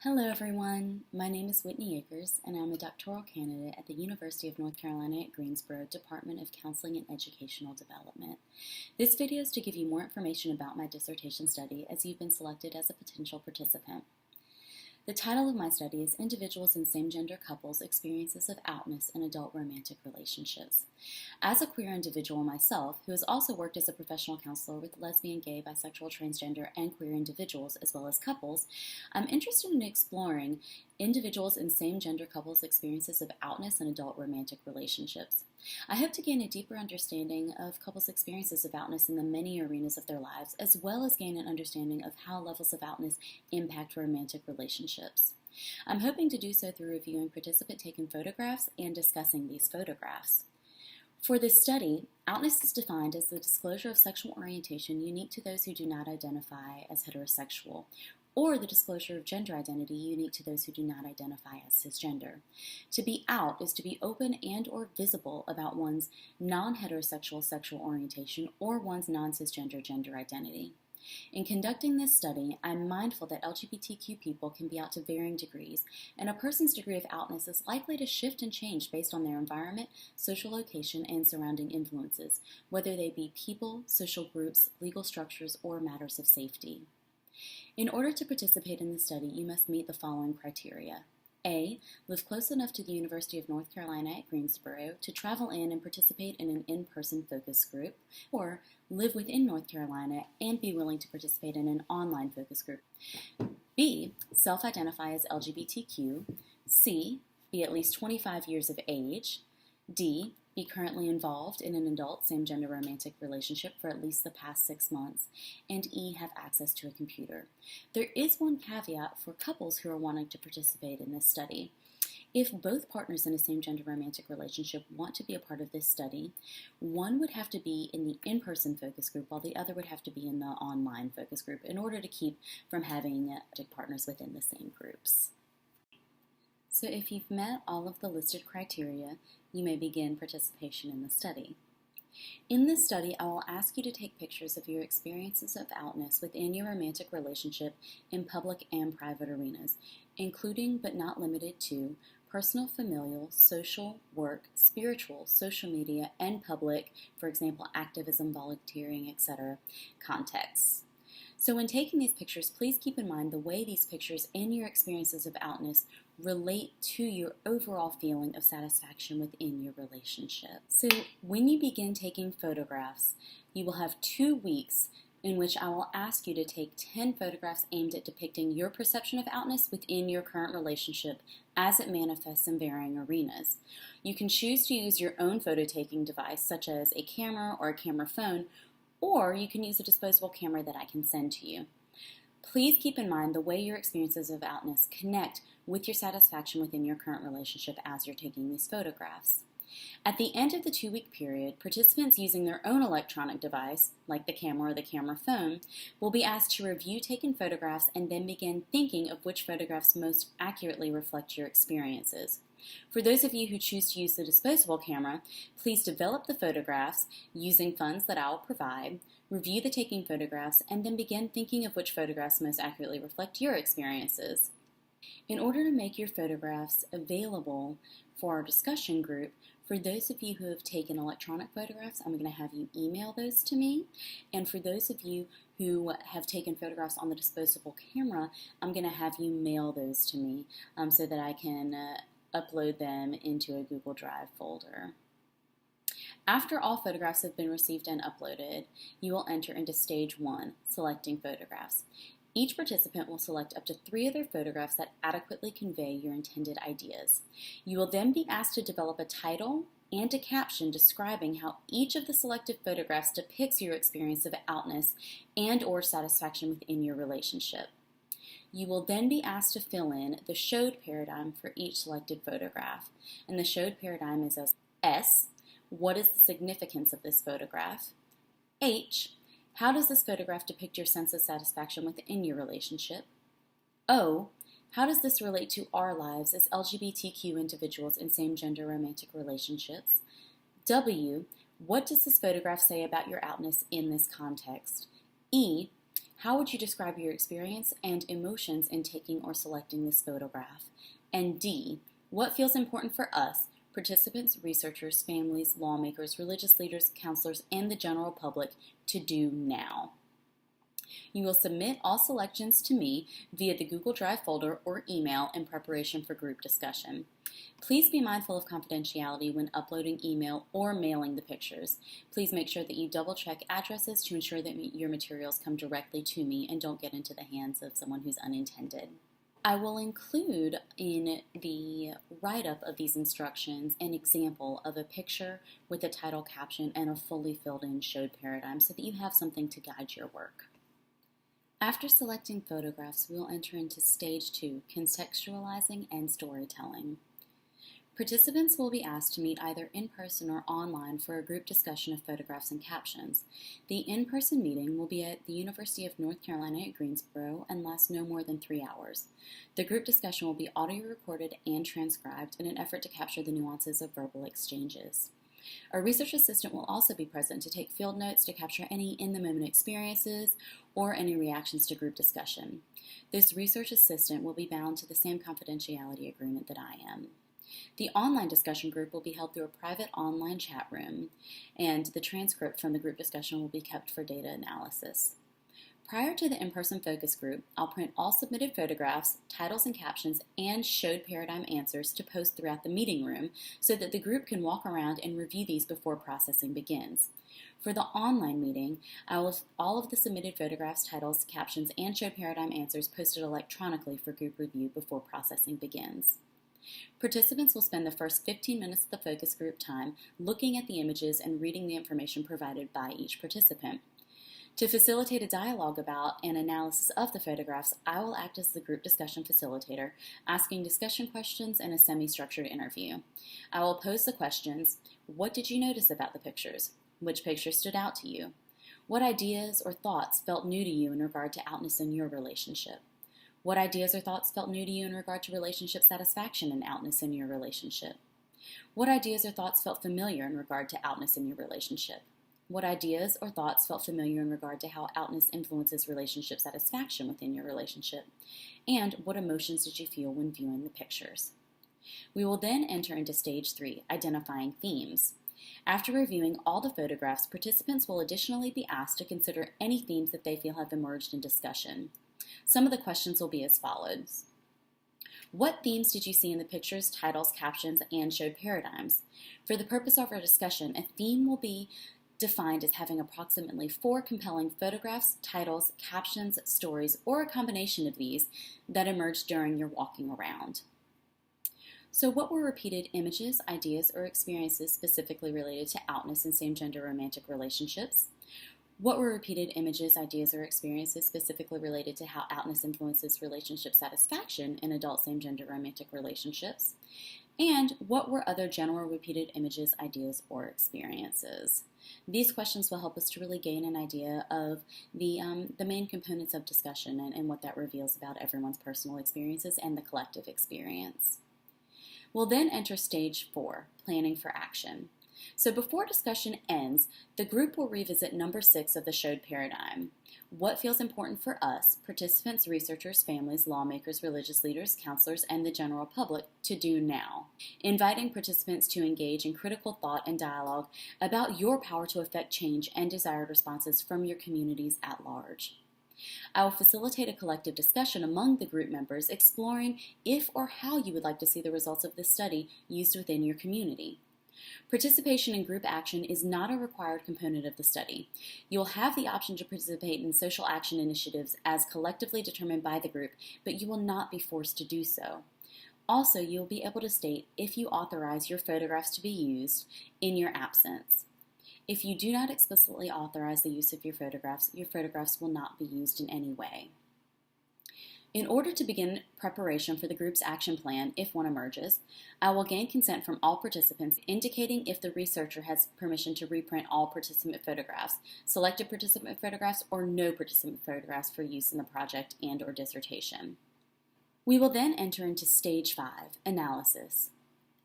Hello everyone, my name is Whitney Akers and I'm a doctoral candidate at the University of North Carolina at Greensboro Department of Counseling and Educational Development. This video is to give you more information about my dissertation study as you've been selected as a potential participant. The title of my study is Individuals in Same-Gender Couples' Experiences of Outness in Adult Romantic Relationships. As a queer individual myself, who has also worked as a professional counselor with lesbian, gay, bisexual, transgender, and queer individuals, as well as couples, I'm interested in exploring individuals in same-gender couples' experiences of outness in adult romantic relationships. I hope to gain a deeper understanding of couples' experiences of outness in the many arenas of their lives, as well as gain an understanding of how levels of outness impact romantic relationships. I'm hoping to do so through reviewing participant-taken photographs and discussing these photographs. For this study, outness is defined as the disclosure of sexual orientation unique to those who do not identify as heterosexual, or the disclosure of gender identity unique to those who do not identify as cisgender. To be out is to be open and or visible about one's non-heterosexual sexual orientation or one's non-cisgender gender identity. In conducting this study, I'm mindful that LGBTQ people can be out to varying degrees, and a person's degree of outness is likely to shift and change based on their environment, social location, and surrounding influences, whether they be people, social groups, legal structures, or matters of safety. In order to participate in the study, you must meet the following criteria. A. Live close enough to the University of North Carolina at Greensboro to travel in and participate in an in-person focus group, or live within North Carolina and be willing to participate in an online focus group. B. Self-identify as LGBTQ. C. Be at least 25 years of age. D. Be currently involved in an adult same-gender romantic relationship for at least the past 6 months. And E. Have access to a computer. There is one caveat for couples who are wanting to participate in this study. If both partners in a same-gender romantic relationship want to be a part of this study, one would have to be in the in-person focus group while the other would have to be in the online focus group in order to keep from having partners within the same groups. So if you've met all of the listed criteria, you may begin participation in the study. In this study, I will ask you to take pictures of your experiences of outness within your romantic relationship in public and private arenas, including but not limited to personal, familial, social, work, spiritual, social media, and public, for example, activism, volunteering, etc., contexts. So when taking these pictures, please keep in mind the way these pictures and your experiences of outness relate to your overall feeling of satisfaction within your relationship. So when you begin taking photographs, you will have 2 weeks in which I will ask you to take 10 photographs aimed at depicting your perception of outness within your current relationship as it manifests in varying arenas. You can choose to use your own photo-taking device, such as a camera or a camera phone, or you can use a disposable camera that I can send to you. Please keep in mind the way your experiences of outness connect with your satisfaction within your current relationship as you're taking these photographs. At the end of the 2-week period, participants using their own electronic device, like the camera or the camera phone, will be asked to review taken photographs and then begin thinking of which photographs most accurately reflect your experiences. For those of you who choose to use the disposable camera, please develop the photographs using funds that I will provide, review the taking photographs, and then begin thinking of which photographs most accurately reflect your experiences. In order to make your photographs available for our discussion group, for those of you who have taken electronic photographs, I'm going to have you email those to me. And for those of you who have taken photographs on the disposable camera, I'm going to have you mail those to me so that I can upload them into a Google Drive folder. After all photographs have been received and uploaded, you will enter into stage 1, selecting photographs. Each participant will select up to 3 other photographs that adequately convey your intended ideas. You will then be asked to develop a title and a caption describing how each of the selected photographs depicts your experience of outness and or satisfaction within your relationship. You will then be asked to fill in the showed paradigm for each selected photograph. And the showed paradigm is as S, what is the significance of this photograph? H, how does this photograph depict your sense of satisfaction within your relationship? O, how does this relate to our lives as LGBTQ individuals in same-gender romantic relationships? W, what does this photograph say about your outness in this context? E, How would you describe your experience and emotions in taking or selecting this photograph? And D, what feels important for us, participants, researchers, families, lawmakers, religious leaders, counselors, and the general public to do now? You will submit all selections to me via the Google Drive folder or email in preparation for group discussion. Please be mindful of confidentiality when uploading email or mailing the pictures. Please make sure that you double-check addresses to ensure that your materials come directly to me and don't get into the hands of someone who's unintended. I will include in the write-up of these instructions an example of a picture with a title caption and a fully filled-in showed paradigm so that you have something to guide your work. After selecting photographs, we will enter into Stage 2, contextualizing and storytelling. Participants will be asked to meet either in person or online for a group discussion of photographs and captions. The in-person meeting will be at the University of North Carolina at Greensboro and last no more than 3 hours. The group discussion will be audio recorded and transcribed in an effort to capture the nuances of verbal exchanges. A research assistant will also be present to take field notes to capture any in-the-moment experiences or any reactions to group discussion. This research assistant will be bound to the same confidentiality agreement that I am. The online discussion group will be held through a private online chat room, and the transcript from the group discussion will be kept for data analysis. Prior to the in-person focus group, I'll print all submitted photographs, titles and captions, and showed paradigm answers to post throughout the meeting room so that the group can walk around and review these before processing begins. For the online meeting, I will have all of the submitted photographs, titles, captions, and showed paradigm answers posted electronically for group review before processing begins. Participants will spend the first 15 minutes of the focus group time looking at the images and reading the information provided by each participant. To facilitate a dialogue about and analysis of the photographs, I will act as the group discussion facilitator, asking discussion questions in a semi-structured interview. I will pose the questions: what did you notice about the pictures? Which picture stood out to you? What ideas or thoughts felt new to you in regard to outness in your relationship? What ideas or thoughts felt new to you in regard to relationship satisfaction and outness in your relationship? What ideas or thoughts felt familiar in regard to outness in your relationship? What ideas or thoughts felt familiar in regard to how outness influences relationship satisfaction within your relationship? And what emotions did you feel when viewing the pictures? We will then enter into Stage 3, identifying themes. After reviewing all the photographs, participants will additionally be asked to consider any themes that they feel have emerged in discussion. Some of the questions will be as follows. What themes did you see in the pictures, titles, captions, and showed paradigms? For the purpose of our discussion, a theme will be defined as having approximately 4 compelling photographs, titles, captions, stories, or a combination of these that emerged during your walking around. So what were repeated images, ideas, or experiences specifically related to outness in same-gender romantic relationships? What were repeated images, ideas, or experiences specifically related to how outness influences relationship satisfaction in adult same-gender romantic relationships? And what were other general repeated images, ideas, or experiences? These questions will help us to really gain an idea of the main components of discussion and what that reveals about everyone's personal experiences and the collective experience. We'll then enter Stage 4, planning for action. So before discussion ends, the group will revisit number 6 of the showed paradigm. What feels important for us, participants, researchers, families, lawmakers, religious leaders, counselors, and the general public to do now? Inviting participants to engage in critical thought and dialogue about your power to affect change and desired responses from your communities at large. I will facilitate a collective discussion among the group members exploring if or how you would like to see the results of this study used within your community. Participation in group action is not a required component of the study. You will have the option to participate in social action initiatives as collectively determined by the group, but you will not be forced to do so. Also, you will be able to state if you authorize your photographs to be used in your absence. If you do not explicitly authorize the use of your photographs will not be used in any way. In order to begin preparation for the group's action plan, if one emerges, I will gain consent from all participants indicating if the researcher has permission to reprint all participant photographs, selected participant photographs, or no participant photographs for use in the project and/or dissertation. We will then enter into Stage 5, analysis.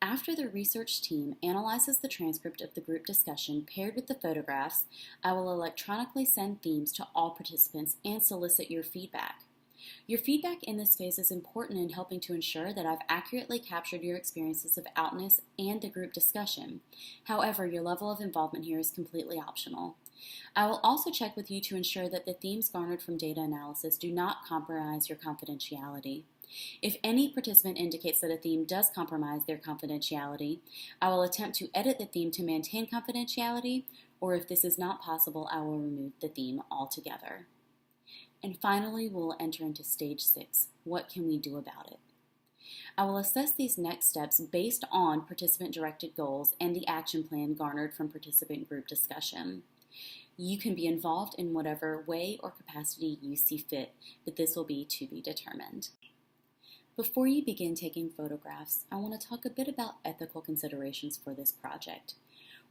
After the research team analyzes the transcript of the group discussion paired with the photographs, I will electronically send themes to all participants and solicit your feedback. Your feedback in this phase is important in helping to ensure that I've accurately captured your experiences of outness and the group discussion. However, your level of involvement here is completely optional. I will also check with you to ensure that the themes garnered from data analysis do not compromise your confidentiality. If any participant indicates that a theme does compromise their confidentiality, I will attempt to edit the theme to maintain confidentiality, or if this is not possible, I will remove the theme altogether. And finally, we'll enter into stage 6. What can we do about it? I will assess these next steps based on participant-directed goals and the action plan garnered from participant group discussion. You can be involved in whatever way or capacity you see fit, but this will be to be determined. Before you begin taking photographs, I want to talk a bit about ethical considerations for this project.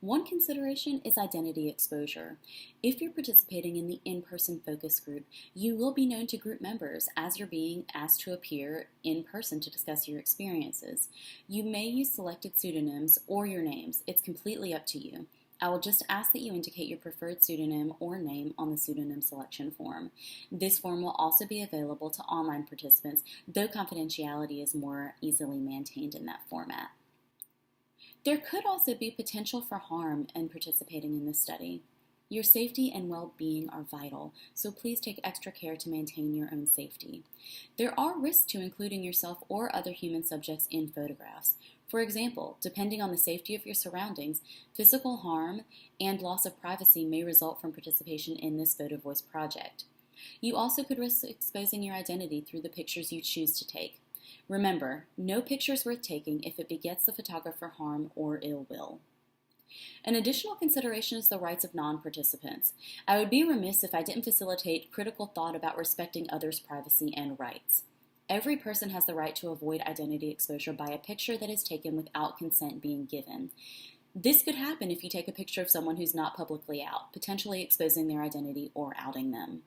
One consideration is identity exposure. If you're participating in the in-person focus group, you will be known to group members as you're being asked to appear in person to discuss your experiences. You may use selected pseudonyms or your names. It's completely up to you. I will just ask that you indicate your preferred pseudonym or name on the pseudonym selection form. This form will also be available to online participants, though confidentiality is more easily maintained in that format. There could also be potential for harm in participating in this study. Your safety and well-being are vital, so please take extra care to maintain your own safety. There are risks to including yourself or other human subjects in photographs. For example, depending on the safety of your surroundings, physical harm and loss of privacy may result from participation in this Photovoice project. You also could risk exposing your identity through the pictures you choose to take. Remember, no picture is worth taking if it begets the photographer harm or ill will. An additional consideration is the rights of non-participants. I would be remiss if I didn't facilitate critical thought about respecting others' privacy and rights. Every person has the right to avoid identity exposure by a picture that is taken without consent being given. This could happen if you take a picture of someone who's not publicly out, potentially exposing their identity or outing them.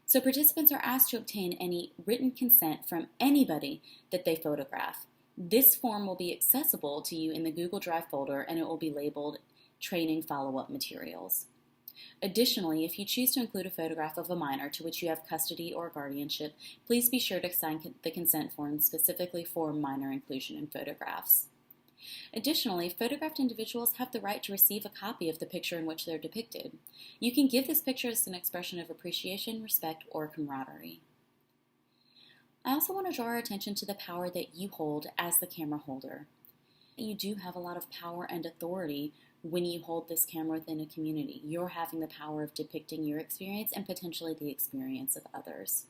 So participants are asked to obtain any written consent from anybody that they photograph. This form will be accessible to you in the Google Drive folder, and it will be labeled Training Follow-Up Materials. Additionally, if you choose to include a photograph of a minor to which you have custody or guardianship, please be sure to sign the consent form specifically for minor inclusion in photographs. Additionally, photographed individuals have the right to receive a copy of the picture in which they're depicted. You can give this picture as an expression of appreciation, respect, or camaraderie. I also want to draw our attention to the power that you hold as the camera holder. You do have a lot of power and authority when you hold this camera within a community. You're having the power of depicting your experience and potentially the experience of others.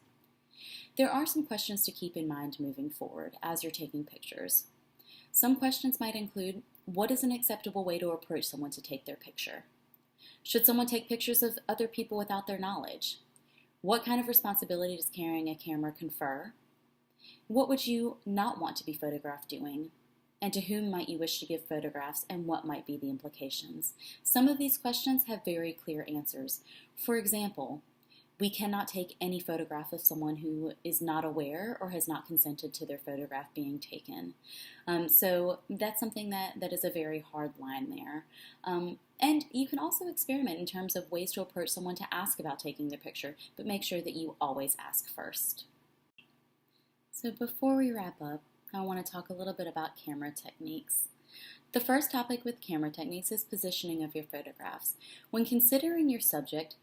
There are some questions to keep in mind moving forward as you're taking pictures. Some questions might include, what is an acceptable way to approach someone to take their picture? Should someone take pictures of other people without their knowledge? What kind of responsibility does carrying a camera confer? What would you not want to be photographed doing? And to whom might you wish to give photographs, and what might be the implications? Some of these questions have very clear answers. For example, we cannot take any photograph of someone who is not aware or has not consented to their photograph being taken. So that's something that is a very hard line there. And you can also experiment in terms of ways to approach someone to ask about taking the picture, but make sure that you always ask first. So before we wrap up, I want to talk a little bit about camera techniques. The first topic with camera techniques is positioning of your photographs. When considering your subject,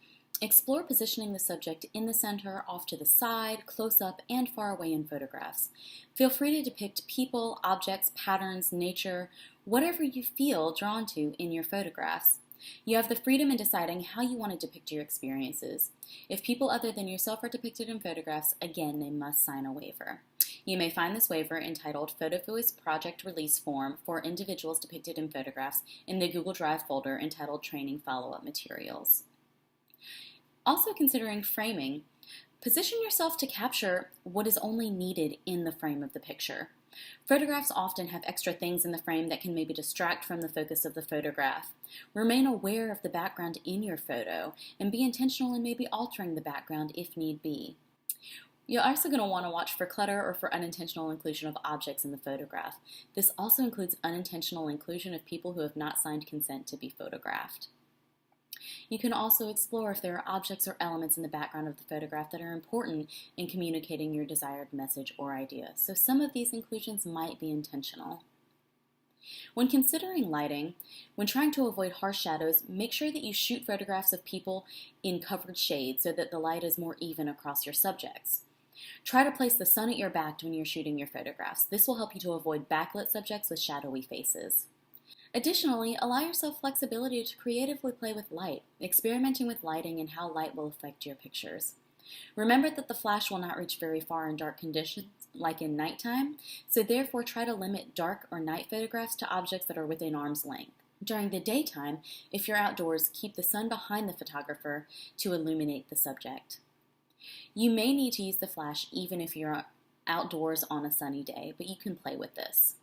explore positioning the subject in the center, off to the side, close up, and far away in photographs. Feel free to depict people, objects, patterns, nature, whatever you feel drawn to in your photographs. You have the freedom in deciding how you want to depict your experiences. If people other than yourself are depicted in photographs, again, they must sign a waiver. You may find this waiver entitled Photovoice Project Release Form for individuals depicted in photographs in the Google Drive folder entitled Training Follow-Up Materials. Also considering framing, position yourself to capture what is only needed in the frame of the picture. Photographs often have extra things in the frame that can maybe distract from the focus of the photograph. Remain aware of the background in your photo and be intentional in maybe altering the background if need be. You're also going to want to watch for clutter or for unintentional inclusion of objects in the photograph. This also includes unintentional inclusion of people who have not signed consent to be photographed. You can also explore if there are objects or elements in the background of the photograph that are important in communicating your desired message or idea. So some of these inclusions might be intentional. When considering lighting, when trying to avoid harsh shadows, make sure that you shoot photographs of people in covered shade so that the light is more even across your subjects. Try to place the sun at your back when you're shooting your photographs. This will help you to avoid backlit subjects with shadowy faces. Additionally, allow yourself flexibility to creatively play with light, experimenting with lighting and how light will affect your pictures. Remember that the flash will not reach very far in dark conditions, like in nighttime, so therefore try to limit dark or night photographs to objects that are within arm's length. During the daytime, if you're outdoors, keep the sun behind the photographer to illuminate the subject. You may need to use the flash even if you're outdoors on a sunny day, but you can play with this.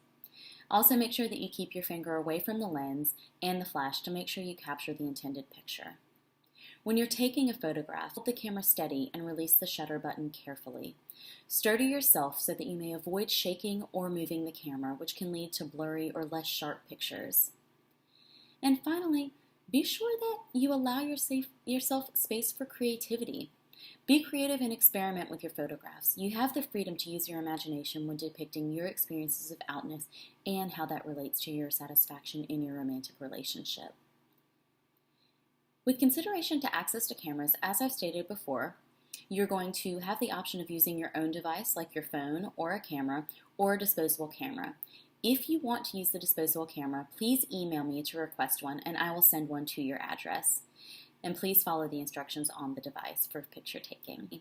Also make sure that you keep your finger away from the lens and the flash to make sure you capture the intended picture. When you're taking a photograph, hold the camera steady and release the shutter button carefully. Sturdy yourself so that you may avoid shaking or moving the camera, which can lead to blurry or less sharp pictures. And finally, be sure that you allow yourself space for creativity. Be creative and experiment with your photographs. You have the freedom to use your imagination when depicting your experiences of outness and how that relates to your satisfaction in your romantic relationship. With consideration to access to cameras, as I've stated before, you're going to have the option of using your own device like your phone or a camera or a disposable camera. If you want to use the disposable camera, please email me to request one and I will send one to your address. And please follow the instructions on the device for picture taking.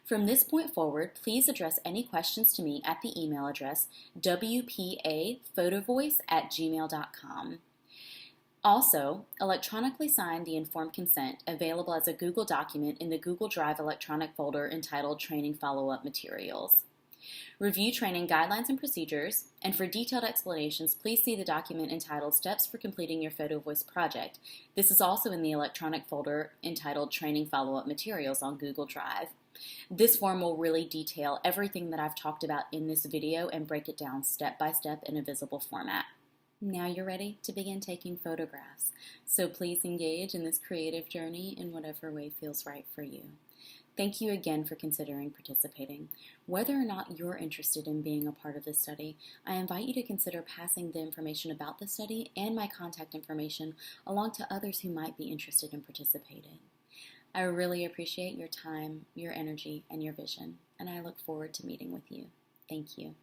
From this point forward, please address any questions to me at the email address wpaphotovoice@gmail.com. Also, electronically sign the informed consent available as a Google document in the Google Drive electronic folder entitled Training Follow-Up Materials. Review training guidelines and procedures, and for detailed explanations, please see the document entitled Steps for Completing Your Photovoice Project. This is also in the electronic folder entitled Training Follow-Up Materials on Google Drive. This form will really detail everything that I've talked about in this video and break it down step by step in a visible format. Now you're ready to begin taking photographs, so please engage in this creative journey in whatever way feels right for you. Thank you again for considering participating. Whether or not you're interested in being a part of this study, I invite you to consider passing the information about the study and my contact information along to others who might be interested in participating. I really appreciate your time, your energy, and your vision, and I look forward to meeting with you. Thank you.